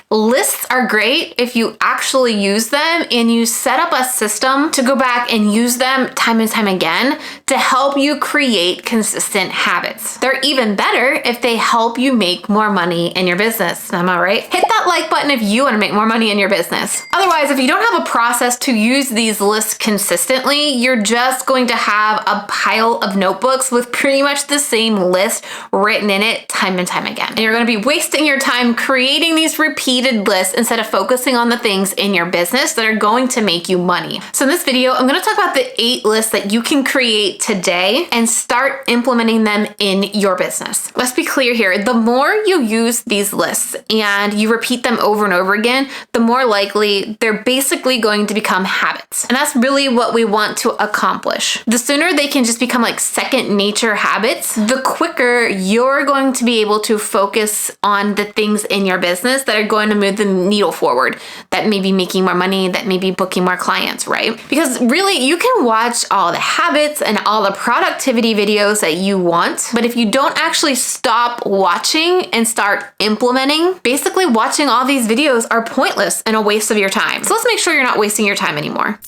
Lists are great if you actually use them and you set up a system to go back and use them time and time again to help you create consistent habits. They're even better if they help you make more money in your business. Am I right? Hit that like button if you want to make more money in your business. Otherwise, if you don't have a process to use these lists consistently, you're just going to have a pile of notebooks with pretty much the same list written in it time and time again. And you're going to be wasting your time creating these repeated lists instead of focusing on the things in your business that are going to make you money. So in this video, I'm going to talk about the 8 lists that you can create today and start implementing them in your business. Let's be clear here. The more you use these lists and you repeat them over and over again, the more likely they're basically going to become habits. And that's really what we want to accomplish. The sooner they can just become like second nature habits, the quicker you're going to be able to focus on the things in your business that are going to move the needle forward, that may be making more money, that may be booking more clients, right? Because really, you can watch all the habits and all the productivity videos that you want, but if you don't actually stop watching and start implementing, basically watching all these videos are pointless and a waste of your time. So let's make sure you're not wasting your time anymore.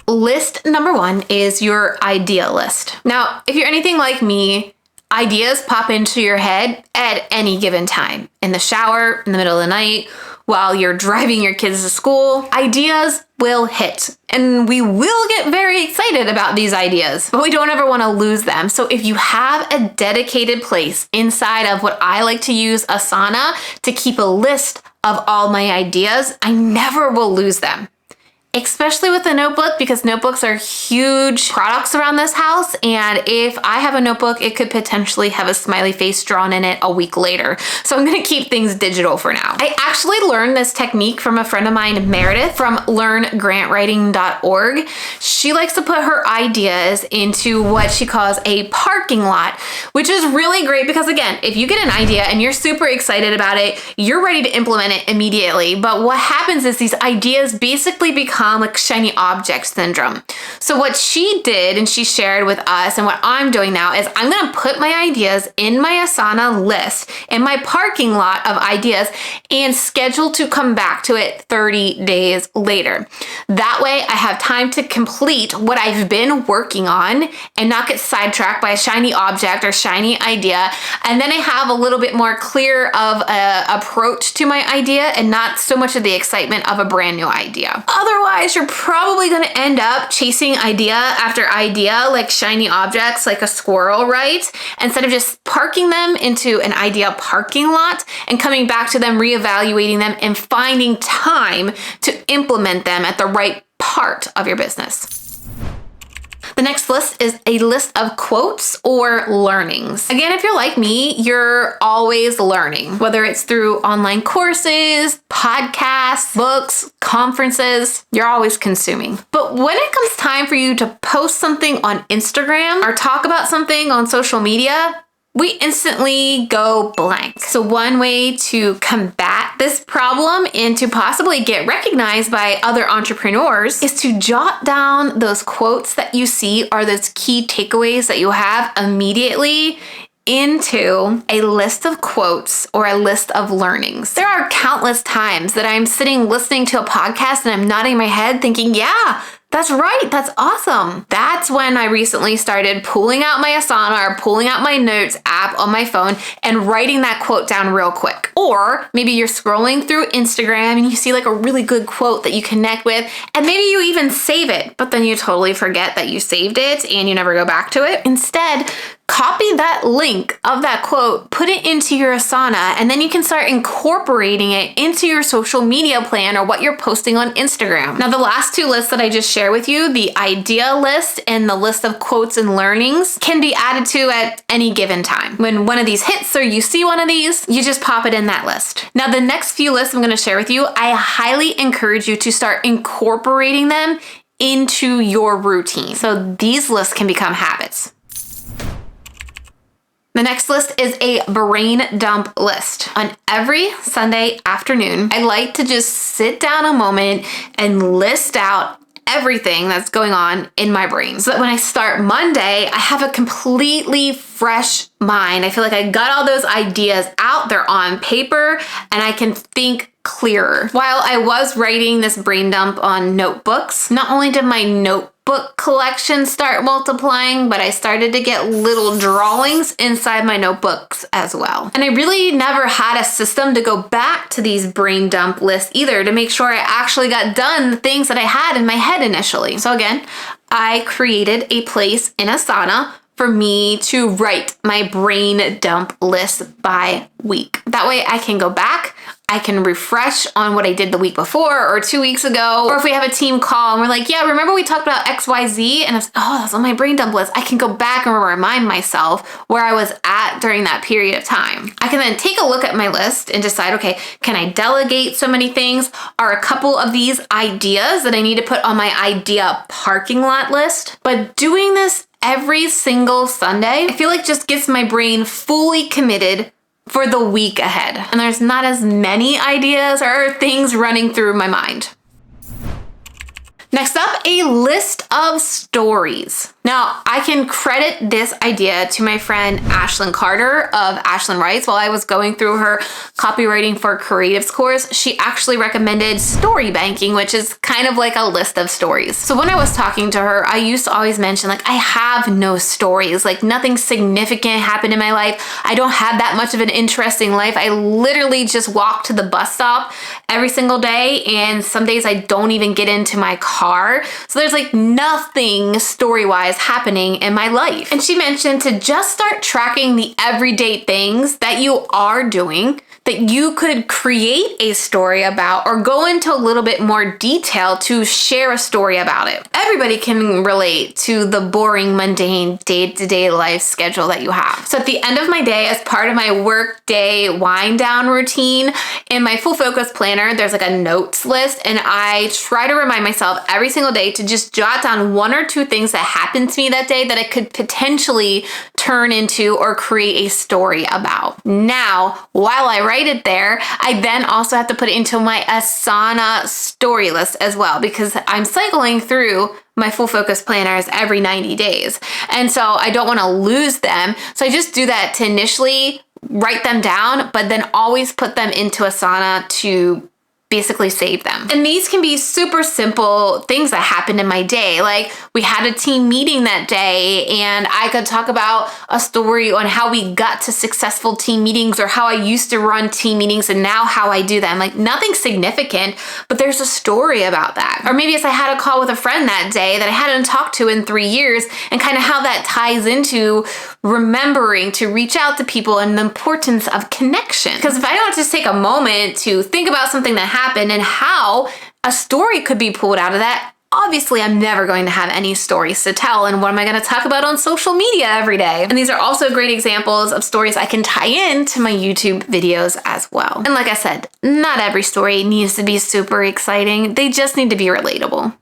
List number 1 is your idea list. Now, if you're anything like me, ideas pop into your head at any given time. In the shower, in the middle of the night, while you're driving your kids to school, ideas will hit. And we will get very excited about these ideas, but we don't ever want to lose them. So if you have a dedicated place inside of what I like to use, Asana, to keep a list of all my ideas, I never will lose them. Especially with a notebook, because notebooks are huge products around this house. And if I have a notebook, it could potentially have a smiley face drawn in it a week later. So I'm going to keep things digital for now. I actually learned this technique from a friend of mine, Meredith, from learngrantwriting.org. She likes to put her ideas into what she calls a parking lot, which is really great because, again, if you get an idea and you're super excited about it, you're ready to implement it immediately. But what happens is these ideas basically become like shiny object syndrome. So what she did and she shared with us, and what I'm doing now, is I'm going to put my ideas in my Asana list in my parking lot of ideas and schedule to come back to it 30 days later. That way I have time to complete what I've been working on and not get sidetracked by a shiny object or shiny idea. And then I have a little bit more clear of a approach to my idea and not so much of the excitement of a brand new idea. Otherwise, you're probably going to end up chasing idea after idea like shiny objects, like a squirrel, right? Instead of just parking them into an idea parking lot and coming back to them, reevaluating them, and finding time to implement them at the right part of your business. The next list is a list of quotes or learnings. Again, if you're like me, you're always learning, whether it's through online courses, podcasts, books, conferences, you're always consuming. But when it comes time for you to post something on Instagram or talk about something on social media, we instantly go blank. So one way to combat this problem and to possibly get recognized by other entrepreneurs is to jot down those quotes that you see or those key takeaways that you have immediately into a list of quotes or a list of learnings. There are countless times that I'm sitting listening to a podcast and I'm nodding my head thinking, yeah, that's right. That's awesome. That's when I recently started pulling out my Asana or pulling out my notes app on my phone and writing that quote down real quick. Or maybe you're scrolling through Instagram and you see like a really good quote that you connect with, and maybe you even save it, but then you totally forget that you saved it and you never go back to it. Instead, copy that link of that quote, put it into your Asana, and then you can start incorporating it into your social media plan or what you're posting on Instagram. Now, the last 2 lists that I just shared with you, the idea list and the list of quotes and learnings, can be added to at any given time. When one of these hits or you see one of these, you just pop it in that list. Now, the next few lists I'm going to share with you, I highly encourage you to start incorporating them into your routine. So these lists can become habits. The next list is a brain dump list. On every Sunday afternoon, I like to just sit down a moment and list out everything that's going on in my brain. So that when I start Monday, I have a completely fresh mind. I feel like I got all those ideas out there on paper and I can think clearer. While I was writing this brain dump on notebooks, not only did my notebook collection start multiplying, but I started to get little drawings inside my notebooks as well. And I really never had a system to go back to these brain dump lists either to make sure I actually got done the things that I had in my head initially. So again, I created a place in Asana for me to write my brain dump list by week. That way I can go back, I can refresh on what I did the week before or 2 weeks ago. Or if we have a team call and we're like, yeah, remember we talked about XYZ? And it's, oh, that's on my brain dump list. I can go back and remind myself where I was at during that period of time. I can then take a look at my list and decide, okay, can I delegate so many things? Are a couple of these ideas that I need to put on my idea parking lot list? But doing this every single Sunday, I feel like just gets my brain fully committed for the week ahead. And there's not as many ideas or things running through my mind. Next up, a list of stories. Now, I can credit this idea to my friend Ashlyn Carter of Ashlyn Writes. While I was going through her copywriting for creatives course, she actually recommended story banking, which is kind of like a list of stories. So when I was talking to her, I used to always mention like, I have no stories, like nothing significant happened in my life. I don't have that much of an interesting life. I literally just walk to the bus stop every single day. And some days I don't even get into my car. So there's like nothing story-wise happening in my life. And she mentioned to just start tracking the everyday things that you are doing that you could create a story about or go into a little bit more detail to share a story about it. Everybody can relate to the boring, mundane, day-to-day life schedule that you have. So at the end of my day, as part of my work day wind down routine, in my full focus planner, there's like a notes list, and I try to remind myself every single day to just jot down 1 or 2 things that happened to me that day that I could potentially turn into or create a story about. Now, while I write it there, I then also have to put it into my Asana story list as well, because I'm cycling through my full focus planners every 90 days. And so I don't want to lose them. So I just do that to initially write them down, but then always put them into Asana to basically save them. And these can be super simple things that happened in my day. Like we had a team meeting that day and I could talk about a story on how we got to successful team meetings or how I used to run team meetings and now how I do them. Like nothing significant, but there's a story about that. Or maybe it's I had a call with a friend that day that I hadn't talked to in 3 years and kind of how that ties into remembering to reach out to people and the importance of connection. Because if I don't just take a moment to think about something that happened and how a story could be pulled out of that, obviously I'm never going to have any stories to tell. And what am I going to talk about on social media every day? And these are also great examples of stories I can tie in to my YouTube videos as well. And like I said, not every story needs to be super exciting. They just need to be relatable.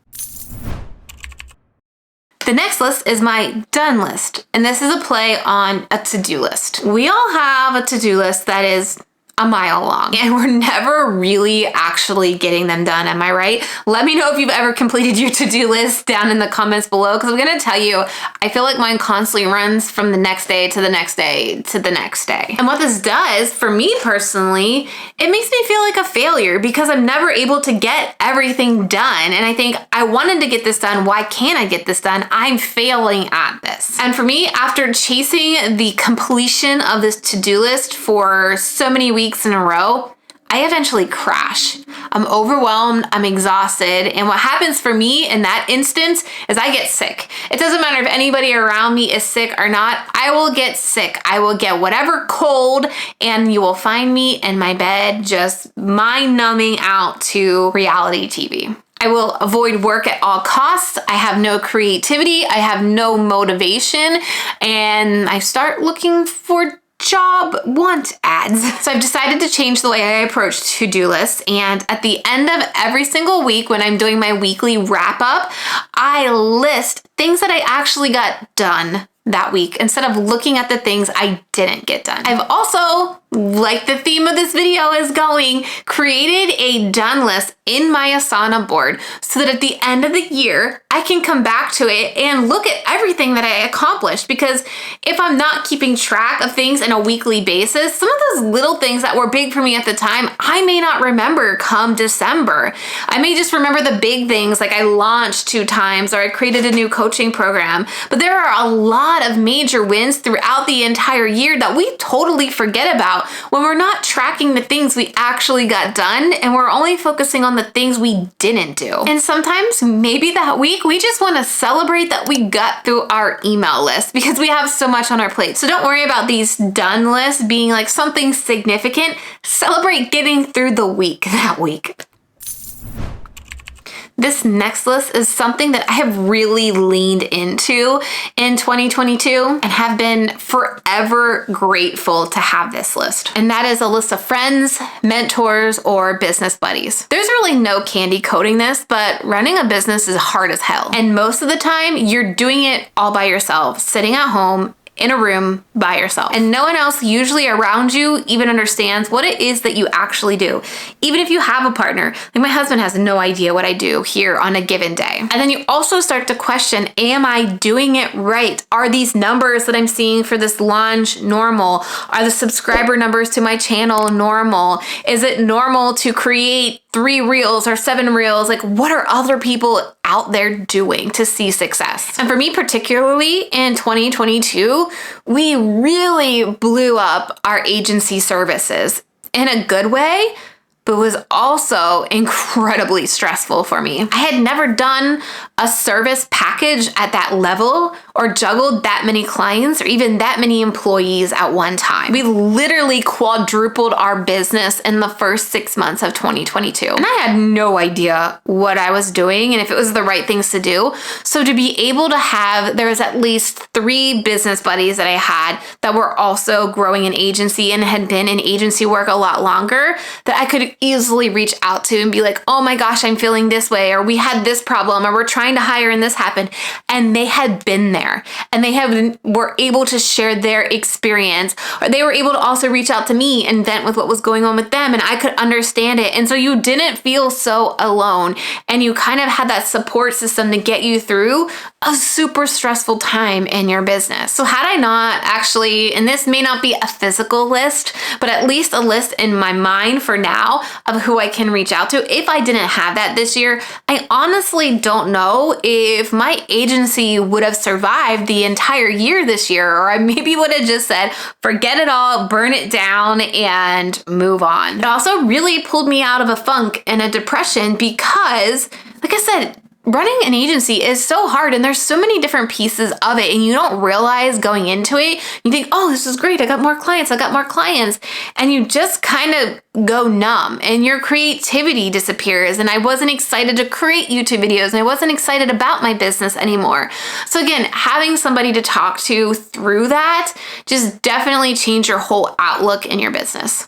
The next list is my done list, and this is a play on a to-do list. We all have a to-do list that is a mile long, and we're never really actually getting them done. Am I right? Let me know if you've ever completed your to-do list down in the comments below, because I'm gonna tell you, I feel like mine constantly runs from the next day to the next day to the next day. And what this does for me personally, it makes me feel like a failure because I'm never able to get everything done. And I think I wanted to get this done. Why can't I get this done? I'm failing at this. And for me, after chasing the completion of this to-do list for so many weeks in a row, I eventually crash. I'm overwhelmed, I'm exhausted, and what happens for me in that instance is I get sick. It doesn't matter if anybody around me is sick or not, I will get sick. I will get whatever cold, and you will find me in my bed just mind-numbing out to reality TV. I will avoid work at all costs. I have no creativity, I have no motivation, and I start looking for job want ads. So I've decided to change the way I approach to-do lists, and at the end of every single week when I'm doing my weekly wrap up, I list things that I actually got done that week instead of looking at the things I didn't get done. I've also, like the theme of this video is going, created a done list in my Asana board so that at the end of the year, I can come back to it and look at everything that I accomplished. Because if I'm not keeping track of things on a weekly basis, some of those little things that were big for me at the time, I may not remember come December. I may just remember the big things, like I launched 2 times or I created a new coaching program. But there are a lot of major wins throughout the entire year that we totally forget about when we're not tracking the things we actually got done and we're only focusing on the things we didn't do. And sometimes maybe that week we just want to celebrate that we got through our email list because we have so much on our plate. So don't worry about these done lists being like something significant. Celebrate getting through the week that week. This next list is something that I have really leaned into in 2022 and have been forever grateful to have this list. And that is a list of friends, mentors, or business buddies. There's really no candy coating this, but running a business is hard as hell. And most of the time, you're doing it all by yourself, sitting at home in a room by yourself. And no one else usually around you even understands what it is that you actually do. Even if you have a partner, like my husband has no idea what I do here on a given day. And then you also start to question, am I doing it right? Are these numbers that I'm seeing for this launch normal? Are the subscriber numbers to my channel normal? Is it normal to create 3 reels or 7 reels? Like, what are other people out there doing to see success? And for me, particularly in 2022, we really blew up our agency services in a good way, but was also incredibly stressful for me. I had never done a service package at that level or juggled that many clients or even that many employees at one time. We literally quadrupled our business in the first 6 months of 2022. And I had no idea what I was doing and if it was the right things to do. So to be able to have, there was at least 3 business buddies that I had that were also growing an agency and had been in agency work a lot longer, that I could easily reach out to and be like, oh my gosh, I'm feeling this way, or we had this problem, or we're trying to hire and this happened. And they had been there and were able to share their experience, or they were able to also reach out to me and vent with what was going on with them, and I could understand it. And so you didn't feel so alone, and you kind of had that support system to get you through a super stressful time in your business. So had I not actually, and this may not be a physical list, but at least a list in my mind for now of who I can reach out to. If I didn't have that this year, I honestly don't know if my agency would have survived the entire year this year, or I maybe would have just said, forget it all, burn it down, and move on. It also really pulled me out of a funk and a depression because, like I said, running an agency is so hard and there's so many different pieces of it, and you don't realize going into it, you think, oh, this is great, I got more clients, and you just kind of go numb and your creativity disappears. And I wasn't excited to create YouTube videos and I wasn't excited about my business anymore. So again, having somebody to talk to through that just definitely changed your whole outlook in your business.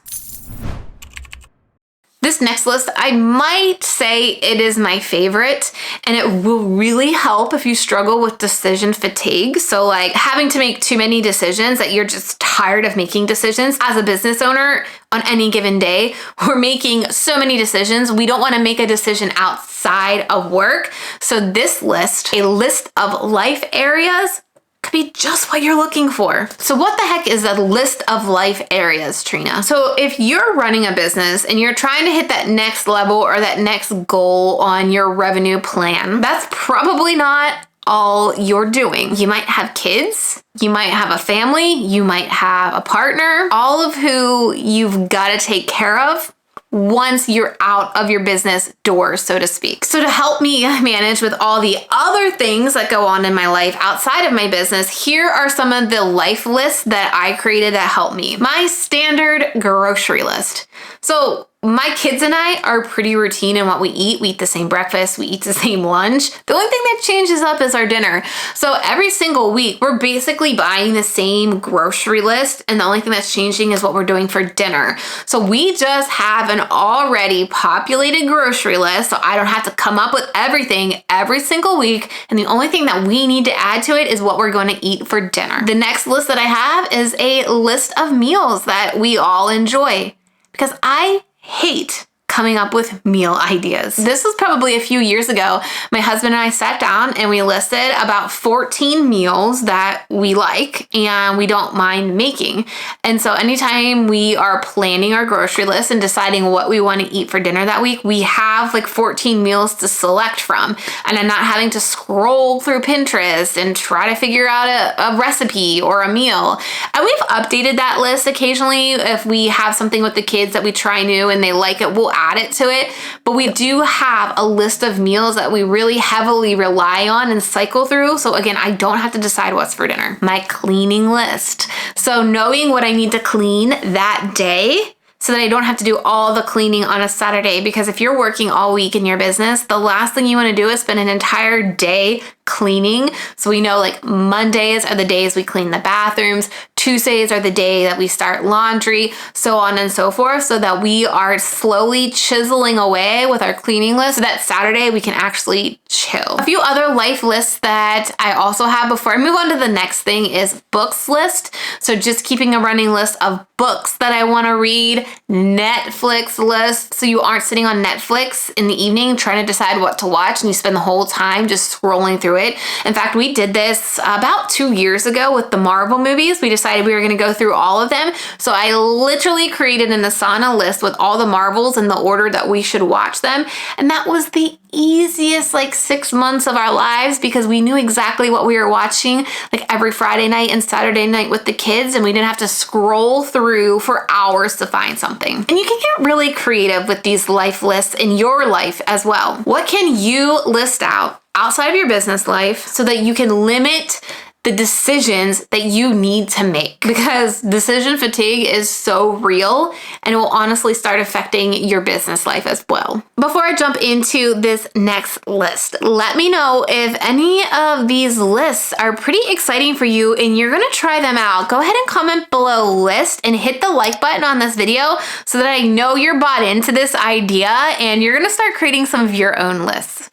This next list, I might say it is my favorite, and it will really help if you struggle with decision fatigue. So like having to make too many decisions that you're just tired of making decisions. As a business owner on any given day, we're making so many decisions. We don't want to make a decision outside of work. So this list, a list of life areas, could be just what you're looking for. So what the heck is a list of life areas, Trina? So if you're running a business and you're trying to hit that next level or that next goal on your revenue plan, that's probably not all you're doing. You might have kids, you might have a family, you might have a partner, all of who you've got to take care of once you're out of your business doors, so to speak. So to help me manage with all the other things that go on in my life outside of my business, here are some of the life lists that I created that help me. My standard grocery list. So My kids and I are pretty routine in what we eat. We eat the same breakfast, we eat the same lunch. The only thing that changes up is our dinner. So every single week, we're basically buying the same grocery list, and the only thing that's changing is what we're doing for dinner. So we just have an already populated grocery list, so I don't have to come up with everything every single week, and the only thing that we need to add to it is what we're going to eat for dinner. The next list that I have is a list of meals that we all enjoy, because I hate coming up with meal ideas. This was probably a few years ago. My husband and I sat down and we listed about 14 meals that we like and we don't mind making. And so anytime we are planning our grocery list and deciding what we want to eat for dinner that week, we have like 14 meals to select from. And I'm not having to scroll through Pinterest and try to figure out a recipe or a meal. And we've updated that list occasionally. If we have something with the kids that we try new and they like it, we'll add it to it. But we do have a list of meals that we really heavily rely on and cycle through. So again, I don't have to decide what's for dinner. My cleaning list. So knowing what I need to clean that day, so that I don't have to do all the cleaning on a Saturday, because if you're working all week in your business, the last thing you want to do is spend an entire day cleaning. So we know like Mondays are the days we clean the bathrooms, Tuesdays are the day that we start laundry, so on and so forth, so that we are slowly chiseling away with our cleaning list so that Saturday we can actually chill. A few other life lists that I also have before I move on to the next thing is books list. So just keeping a running list of books that I want to read, Netflix list. So you aren't sitting on Netflix in the evening trying to decide what to watch and you spend the whole time just scrolling through it. In fact, we did this about 2 years ago with the Marvel movies. We decided we were going to go through all of them. So I literally created an Asana list with all the Marvels in the order that we should watch them. And that was the easiest like 6 months of our lives because we knew exactly what we were watching like every Friday night and Saturday night with the kids, and we didn't have to scroll through for hours to find something. And you can get really creative with these life lists in your life as well. What can you list out outside of your business life so that you can limit the decisions that you need to make? Because decision fatigue is so real and it will honestly start affecting your business life as well. Before I jump into this next list, let me know if any of these lists are pretty exciting for you and you're gonna try them out. Go ahead and comment below list and hit the like button on this video so that I know you're bought into this idea and you're gonna start creating some of your own lists.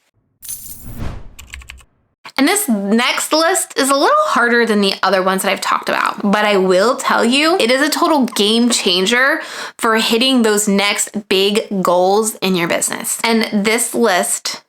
And this next list is a little harder than the other ones that I've talked about, but I will tell you, it is a total game changer for hitting those next big goals in your business. And this list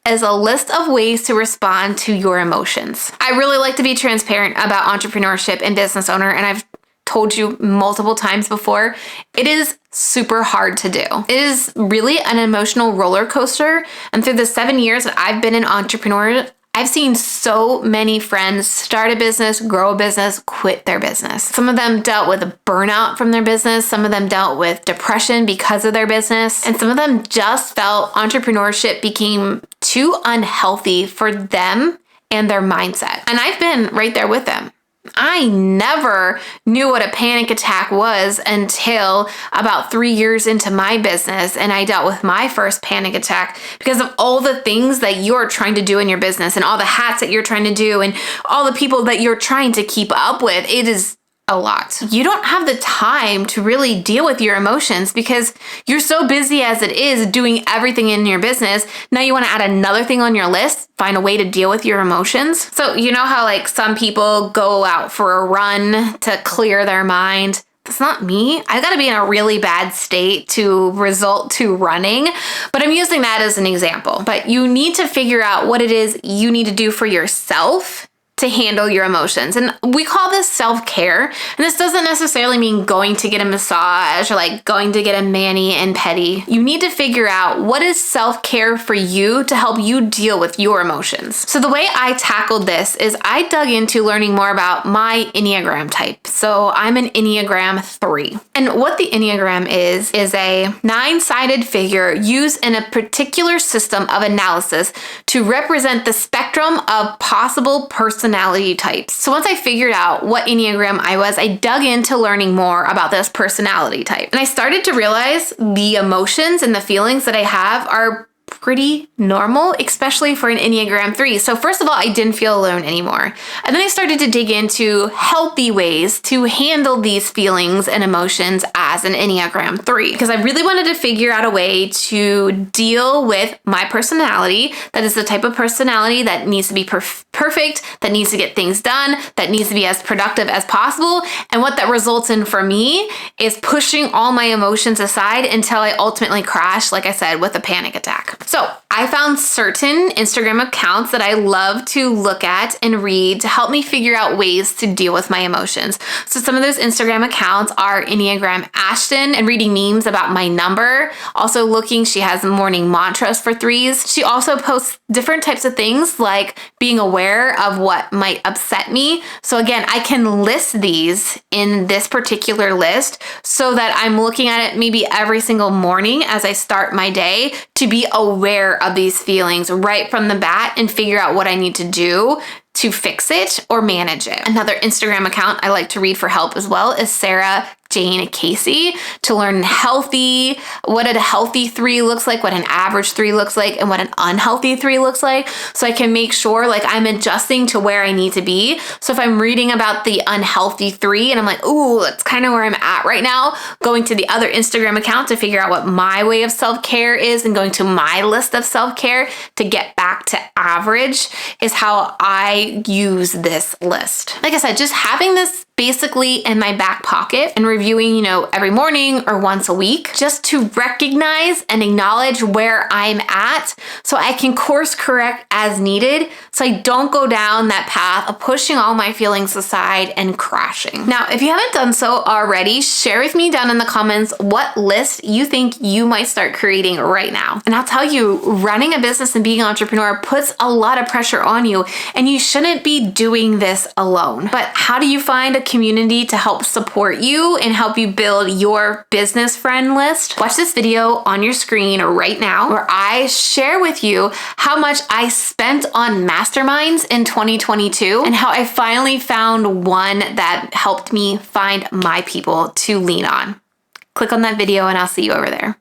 is a list of ways to respond to your emotions. I really like to be transparent about entrepreneurship and business owner, and I've told you multiple times before, it is super hard to do. It is really an emotional roller coaster. And through the 7 years that I've been an entrepreneur, I've seen so many friends start a business, grow a business, quit their business. Some of them dealt with a burnout from their business. Some of them dealt with depression because of their business. And some of them just felt entrepreneurship became too unhealthy for them and their mindset. And I've been right there with them. I never knew what a panic attack was until about 3 years into my business, and I dealt with my first panic attack because of all the things that you're trying to do in your business and all the hats that you're trying to do and all the people that you're trying to keep up with. It is a lot. You don't have the time to really deal with your emotions because you're so busy as it is doing everything in your business. Now you want to add another thing on your list, find a way to deal with your emotions. So you know how like some people go out for a run to clear their mind? That's not me. I got to be in a really bad state to result to running, but I'm using that as an example. But you need to figure out what it is you need to do for yourself to handle your emotions. And we call this self-care. And this doesn't necessarily mean going to get a massage or like going to get a mani and pedi. You need to figure out what is self-care for you to help you deal with your emotions. So the way I tackled this is I dug into learning more about my Enneagram type. So I'm an Enneagram 3. And what the Enneagram is a 9-sided figure used in a particular system of analysis to represent the spectrum of possible personalities personality types. So once I figured out what Enneagram I was, I dug into learning more about this personality type. And I started to realize the emotions and the feelings that I have are pretty normal, especially for an Enneagram 3. So first of all, I didn't feel alone anymore. And then I started to dig into healthy ways to handle these feelings and emotions as an Enneagram 3, because I really wanted to figure out a way to deal with my personality. That is the type of personality that needs to be perfect, that needs to get things done, that needs to be as productive as possible. And what that results in for me is pushing all my emotions aside until I ultimately crash, like I said, with a panic attack. So I found certain Instagram accounts that I love to look at and read to help me figure out ways to deal with my emotions. So some of those Instagram accounts are Enneagram Ashton and reading memes about my number. Also she has morning mantras for 3s. She also posts different types of things like being aware of what might upset me. So again, I can list these in this particular list so that I'm looking at it maybe every single morning as I start my day to be aware of these feelings right from the bat and figure out what I need to do to fix it or manage it. Another Instagram account I like to read for help as well is Sarah Jane Casey, to learn what a healthy 3 looks like, what an average 3 looks like, and what an unhealthy 3 looks like. So I can make sure like I'm adjusting to where I need to be. So if I'm reading about the unhealthy 3 and I'm like, ooh, that's kind of where I'm at right now, going to the other Instagram account to figure out what my way of self-care is and going to my list of self-care to get back to average is how I use this list. Like I said, just having this basically in my back pocket and reviewing, every morning or once a week, just to recognize and acknowledge where I'm at so I can course correct as needed so I don't go down that path of pushing all my feelings aside and crashing. Now, if you haven't done so already, share with me down in the comments what list you think you might start creating right now. And I'll tell you, running a business and being an entrepreneur puts a lot of pressure on you, and you shouldn't be doing this alone. But how do you find a community to help support you and help you build your business friend list? Watch this video on your screen right now where I share with you how much I spent on masterminds in 2022 and how I finally found one that helped me find my people to lean on. Click on that video and I'll see you over there.